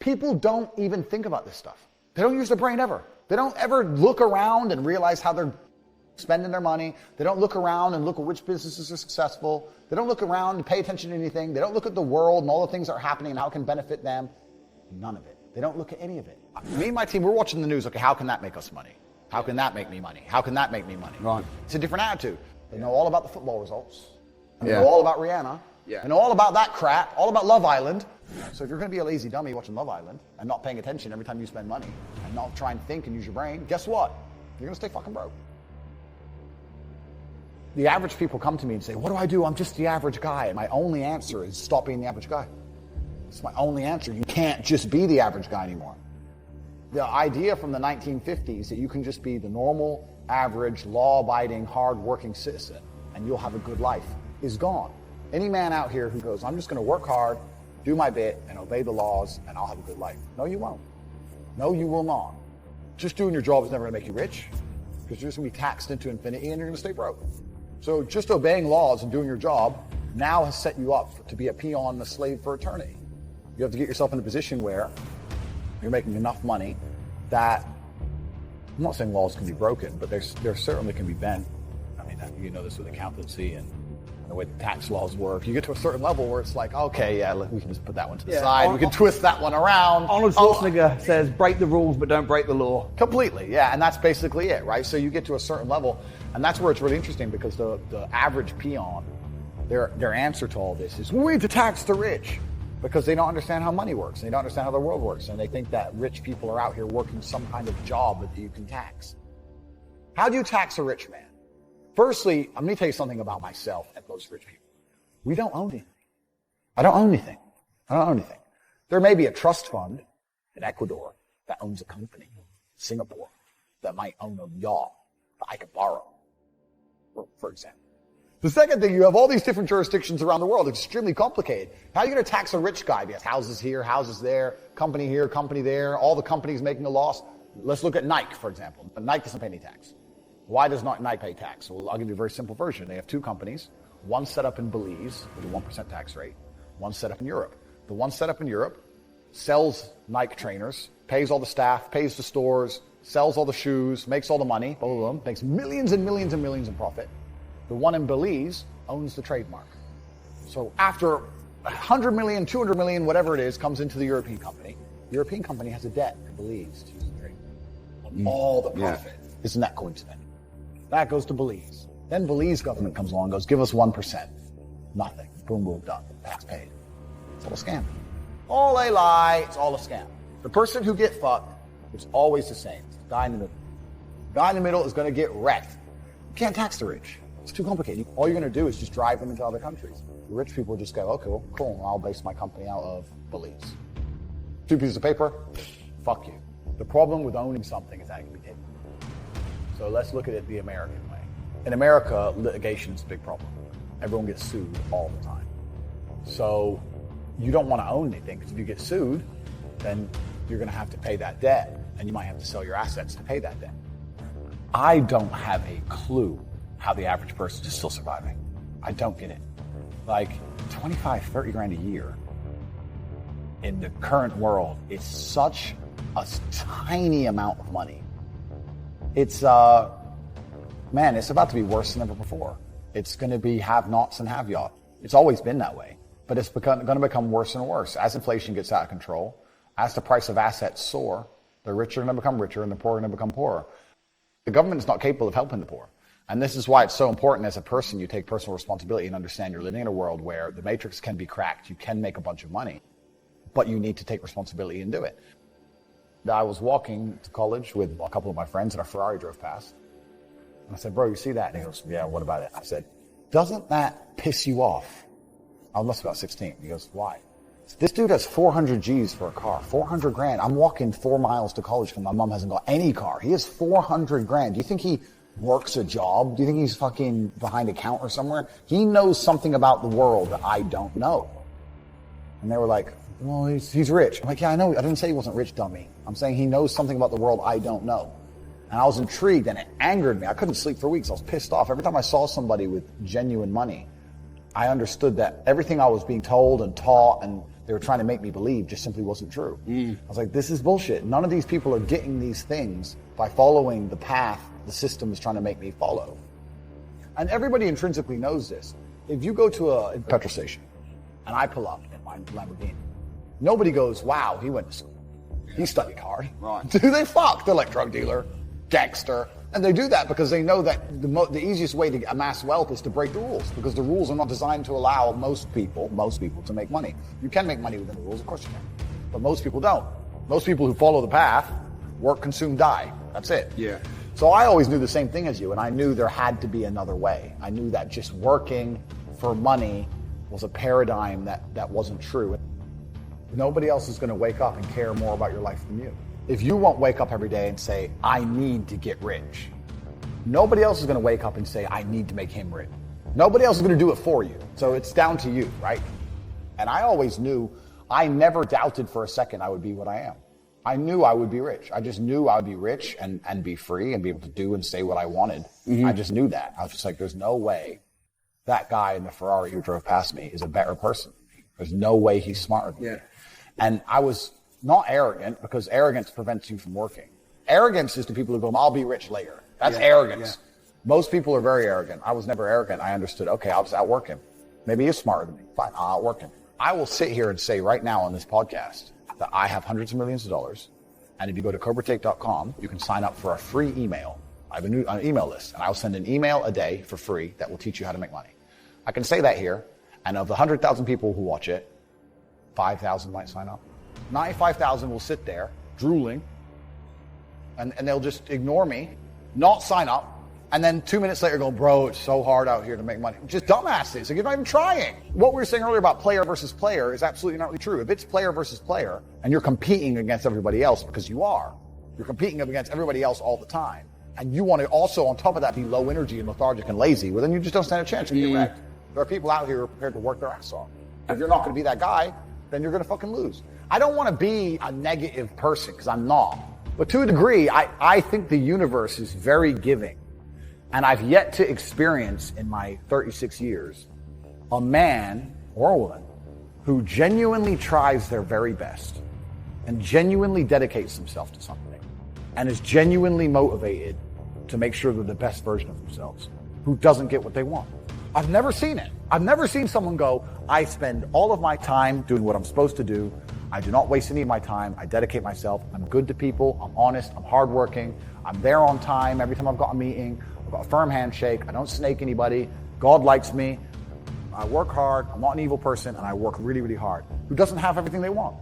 People don't even think about this stuff. They don't use their brain ever. They don't ever look around and realize how they're spending their money. They don't look around and look at which businesses are successful. They don't look around and pay attention to anything. They don't look at the world and all the things that are happening and how it can benefit them. None of it. They don't look at any of it. Me and my team, we're watching the news. Okay, how can that make us money? How can that make me money? How can that make me money? Right. It's a different attitude. They know all about the football results. They know all about Rihanna. Yeah. They know all about that crap, all about Love Island. So if you're going to be a lazy dummy watching Love Island and not paying attention every time you spend money and not try and think and use your brain, guess what? You're going to stay fucking broke. The average people come to me and say, what do I do? I'm just the average guy. And my only answer is stop being the average guy. It's my only answer. You can't just be the average guy anymore. The idea from the 1950s that you can just be the normal, average, law-abiding, hard-working citizen and you'll have a good life is gone. Any man out here who goes, I'm just going to work hard, do my bit, and obey the laws, and I'll have a good life. No, you won't. No, you will not. Just doing your job is never going to make you rich because you're just going to be taxed into infinity and you're going to stay broke. So just obeying laws and doing your job now has set you up to be a peon and a slave for eternity. You have to get yourself in a position where you're making enough money that, I'm not saying laws can be broken, but there certainly can be bent. I mean, you know this with accountancy and the way the tax laws work. You get to a certain level where it's like, okay, yeah, we can just put that one to the side. We can twist that one around. Arnold Schwarzenegger says, break the rules, but don't break the law. Completely, yeah, and that's basically it, right? So you get to a certain level, and that's where it's really interesting because the average peon, their answer to all this is, we need to tax the rich because they don't understand how money works. They don't understand how the world works, and they think that rich people are out here working some kind of job that you can tax. How do you tax a rich man? Firstly, I'm going to tell you something about myself and those rich people. We don't own anything. I don't own anything. I don't own anything. There may be a trust fund in Ecuador that owns a company in Singapore that might own a yacht that I could borrow, for example. The second thing, you have all these different jurisdictions around the world. It's extremely complicated. How are you going to tax a rich guy? He has houses here, houses there, company here, company there, all the companies making a loss. Let's look at Nike, for example. Nike doesn't pay any tax. Why does not Nike pay tax? Well, I'll give you a very simple version. They have two companies, one set up in Belize with a 1% tax rate, one set up in Europe. The one set up in Europe sells Nike trainers, pays all the staff, pays the stores, sells all the shoes, makes all the money, both of them, makes millions and millions and millions in profit. The one in Belize owns the trademark. So after 100 million, 200 million, whatever it is, comes into the European company. The European company has a debt to Belize to use the trademark. All the profit. Isn't that coincidental? That goes to Belize. Then Belize government comes along and goes, give us 1%. Nothing. Boom, boom, done. Tax paid. It's all a scam. All a lie. It's all a scam. The person who gets fucked is always the same. It's the guy in the middle. The guy in the middle is going to get wrecked. You can't tax the rich. It's too complicated. All you're going to do is just drive them into other countries. The rich people just go, okay, well, cool. I'll base my company out of Belize. 2 pieces of paper. Fuck you. The problem with owning something is that it can be taken. So let's look at it the American way. In America, litigation is a big problem. Everyone gets sued all the time. So you don't want to own anything because if you get sued, then you're going to have to pay that debt and you might have to sell your assets to pay that debt. I don't have a clue how the average person is still surviving. I don't get it. Like 25, 30 grand a year in the current world is such a tiny amount of money. It's, man, it's about to be worse than ever before. It's going to be have-nots and have-yacht. It's always been that way, but it's going to become worse and worse. As inflation gets out of control, as the price of assets soar, the rich are going to become richer and the poor are going to become poorer. The government is not capable of helping the poor. And this is why it's so important as a person you take personal responsibility and understand you're living in a world where the matrix can be cracked, you can make a bunch of money, but you need to take responsibility and do it. I was walking to college with a couple of my friends and a Ferrari drove past. And I said, bro, you see that? And he goes, yeah, what about it? I said, doesn't that piss you off? I must be about 16. He goes, why? This dude has 400 G's for a car, 400 grand. I'm walking 4 miles to college because my mom hasn't got any car. He has 400 grand. Do you think he works a job? Do you think he's fucking behind a counter somewhere? He knows something about the world that I don't know. And they were like, well, he's rich. I'm like, yeah, I know. I didn't say he wasn't rich, dummy. I'm saying he knows something about the world I don't know. And I was intrigued and it angered me. I couldn't sleep for weeks. I was pissed off. Every time I saw somebody with genuine money, I understood that everything I was being told and taught and they were trying to make me believe just simply wasn't true. I was like, this is bullshit. None of these people are getting these things by following the path the system is trying to make me follow. And everybody intrinsically knows this. If you go to a petrol station and I pull up in my Lamborghini, nobody goes, wow, he went to school. He studied hard. Right. Do they fuck? They're like drug dealer, gangster. And they do that because they know that the easiest way to amass wealth is to break the rules, because the rules are not designed to allow most people to make money. You can make money within the rules, of course you can. But most people don't. Most people who follow the path work, consume, die. That's it. Yeah. So I always knew the same thing as you, and I knew there had to be another way. I knew that just working for money was a paradigm that wasn't true. Nobody else is going to wake up and care more about your life than you. If you won't wake up every day and say, I need to get rich, nobody else is going to wake up and say, I need to make him rich. Nobody else is going to do it for you. So it's down to you, right? And I always knew, I never doubted for a second I would be what I am. I knew I would be rich. I just knew I would be rich and be free and be able to do and say what I wanted. I just knew that. I was just like, there's no way that guy in the Ferrari who drove past me is a better person. There's no way he's smarter than me. And I was not arrogant, because arrogance prevents you from working. Arrogance is to people who go, I'll be rich later. That's arrogance. Most people are very arrogant. I was never arrogant. I understood, okay, I'll just outwork him. Maybe he's smarter than me. Fine, I'll outwork him. I will sit here and say right now on this podcast that I have hundreds of millions of dollars. And if you go to cobratate.com, you can sign up for a free email. I have an email list, and I'll send an email a day for free that will teach you how to make money. I can say that here, and of the 100,000 people who watch it, 5,000 might sign up. 95,000 will sit there drooling, and they'll just ignore me, not sign up, and then 2 minutes later go, bro, it's so hard out here to make money. Just dumbasses. Like, you're not even trying. What we were saying earlier about player versus player is absolutely not really true. If it's player versus player, and you're competing against everybody else, because you are, you're competing against everybody else all the time, and you want to also, on top of that, be low energy and lethargic and lazy, well, then you just don't stand a chance. You're wrecked. There are people out here who are prepared to work their ass off. If you're not going to be that guy, then you're going to fucking lose. I don't want to be a negative person, because I'm not. But to a degree, I think the universe is very giving. And I've yet to experience in my 36 years a man or a woman who genuinely tries their very best and genuinely dedicates themselves to something and is genuinely motivated to make sure they're the best version of themselves, who doesn't get what they want. I've never seen it. I've never seen someone go, I spend all of my time doing what I'm supposed to do. I do not waste any of my time. I dedicate myself. I'm good to people. I'm honest. I'm hardworking. I'm there on time every time I've got a meeting. I've got a firm handshake. I don't snake anybody. God likes me. I work hard. I'm not an evil person, and I work really, really hard. Who doesn't have everything they want?